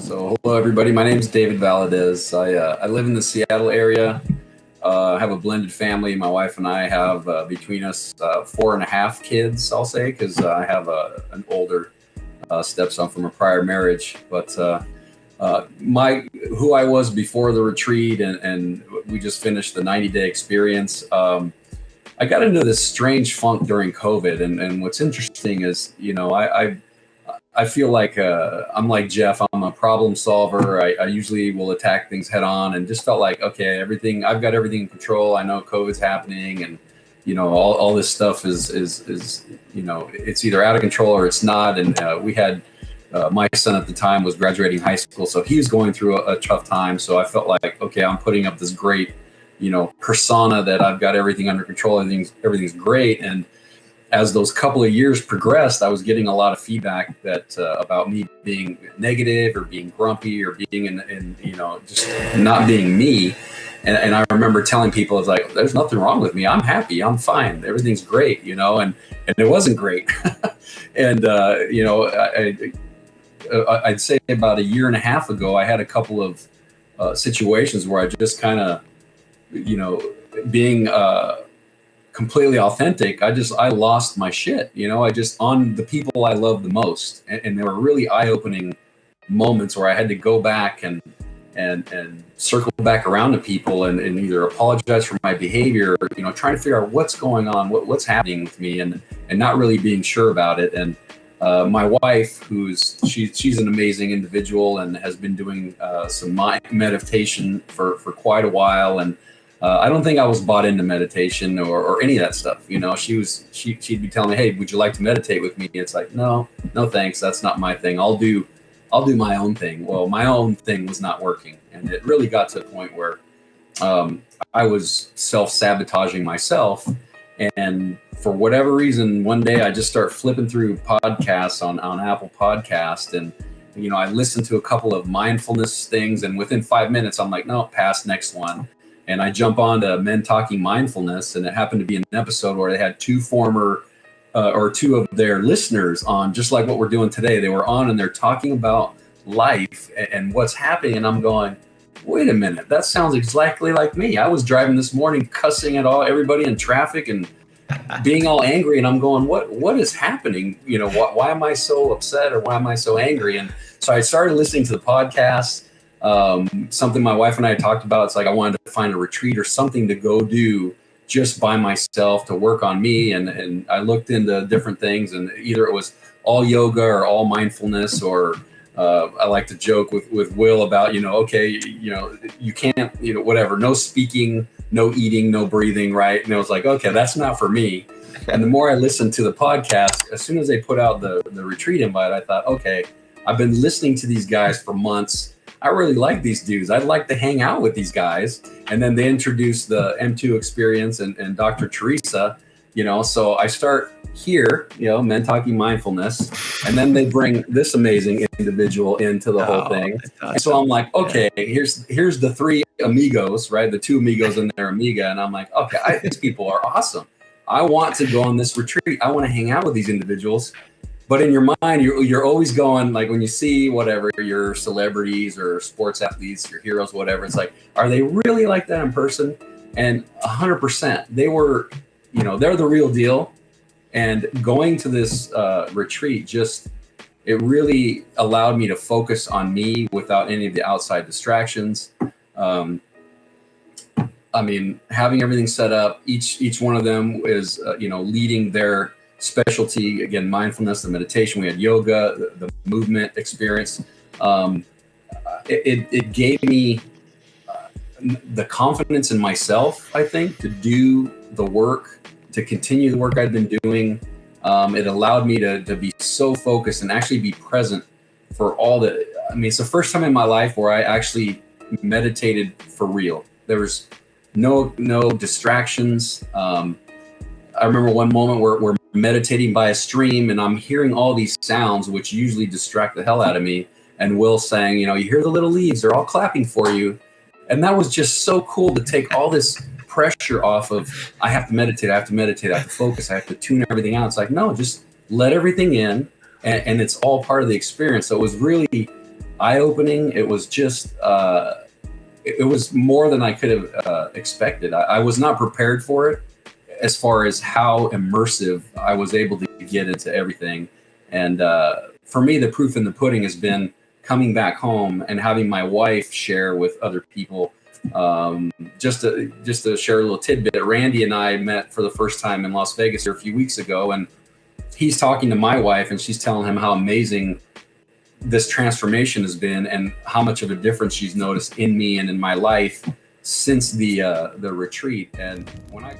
So, hello everybody. My name is David Valadez. I live in the Seattle area. I have a blended family. My wife and I have between us 4.5 kids, I'll say, because I have an older stepson from a prior marriage. But who I was before the retreat, and we just finished the 90-day experience. I got into this strange funk during COVID, and what's interesting is, I feel like I'm like Jeff. I'm a problem solver. I usually will attack things head on, and just felt like, okay, I've got everything in control. I know COVID's happening, and all this stuff is it's either out of control or it's not. And we had my son at the time was graduating high school, so he was going through a tough time. So I felt like, okay, I'm putting up this great persona that I've got everything under control. Everything's great. And as those couple of years progressed, I was getting a lot of feedback that about me being negative or being grumpy or being in just not being me. And I remember telling people, it's like, there's nothing wrong with me. I'm happy. I'm fine. Everything's great, and it wasn't great. And, I'd say about 1.5 years ago, I had a couple of situations where I just kind of, being completely authentic, I lost my shit. I just, on the people I love the most, and there were really eye-opening moments where I had to go back and circle back around to people and either apologize for my behavior, or, trying to figure out what's going on, what's happening with me, and not really being sure about it. And my wife, she's an amazing individual and has been doing some meditation for quite a while. And I don't think I was bought into meditation or any of that stuff. She'd be telling me, hey, would you like to meditate with me? It's like, no, thanks. That's not my thing. I'll do my own thing. Well, my own thing was not working. And it really got to a point where I was self-sabotaging myself. And for whatever reason, one day I just start flipping through podcasts on Apple Podcast. And, I listened to a couple of mindfulness things. And within 5 minutes, I'm like, no, pass, next one. And I jump on to Men Talking Mindfulness, and it happened to be an episode where they had two of their listeners on, just like what we're doing today. They were on and they're talking about life and what's happening. And I'm going, wait a minute, that sounds exactly like me. I was driving this morning cussing at everybody in traffic and being all angry. And I'm going, what is happening? Why am I so upset, or why am I so angry? And so I started listening to the podcast. Something my wife and I talked about. It's like I wanted to find a retreat or something to go do just by myself to work on me. And I looked into different things, and either it was all yoga or all mindfulness, or I like to joke with Will about, you can't, whatever, no speaking, no eating, no breathing, right? And I was like, okay, that's not for me. And the more I listened to the podcast, as soon as they put out the retreat invite, I thought, okay, I've been listening to these guys for months. I really like these dudes. I'd like to hang out with these guys. And then they introduced the M2 experience and Dr. Teresa, so I start here, Men Talking Mindfulness, and then they bring this amazing individual into the whole thing. And so I'm like, okay, here's the three amigos, right? The two amigos and their amiga. And I'm like, okay, these people are awesome. I want to go on this retreat. I want to hang out with these individuals. But in your mind, you're always going, like, when you see whatever, your celebrities or sports athletes, your heroes, whatever, it's like, are they really like that in person? And 100%, they were, they're the real deal. And going to this retreat, it really allowed me to focus on me without any of the outside distractions. Having everything set up, each one of them is, leading their specialty. Again, mindfulness, the meditation. We had yoga, the movement experience. It gave me the confidence in myself, I think, to do the work, to continue the work I've been doing. It allowed me to be so focused and actually be present for all the. It's the first time in my life where I actually meditated for real. There was no distractions. I remember one moment where we're meditating by a stream, and I'm hearing all these sounds, which usually distract the hell out of me. And Will saying, you hear the little leaves, they're all clapping for you. And that was just so cool to take all this pressure off of, I have to meditate, I have to focus, I have to tune everything out. It's like, no, just let everything in, and it's all part of the experience. So it was really eye-opening. It was just it was more than I could have expected. I was not prepared for it, as far as how immersive I was able to get into everything. And for me, the proof in the pudding has been coming back home and having my wife share with other people. Just to share a little tidbit, Randy and I met for the first time in Las Vegas here a few weeks ago, and he's talking to my wife, and she's telling him how amazing this transformation has been and how much of a difference she's noticed in me and in my life since the retreat. And when I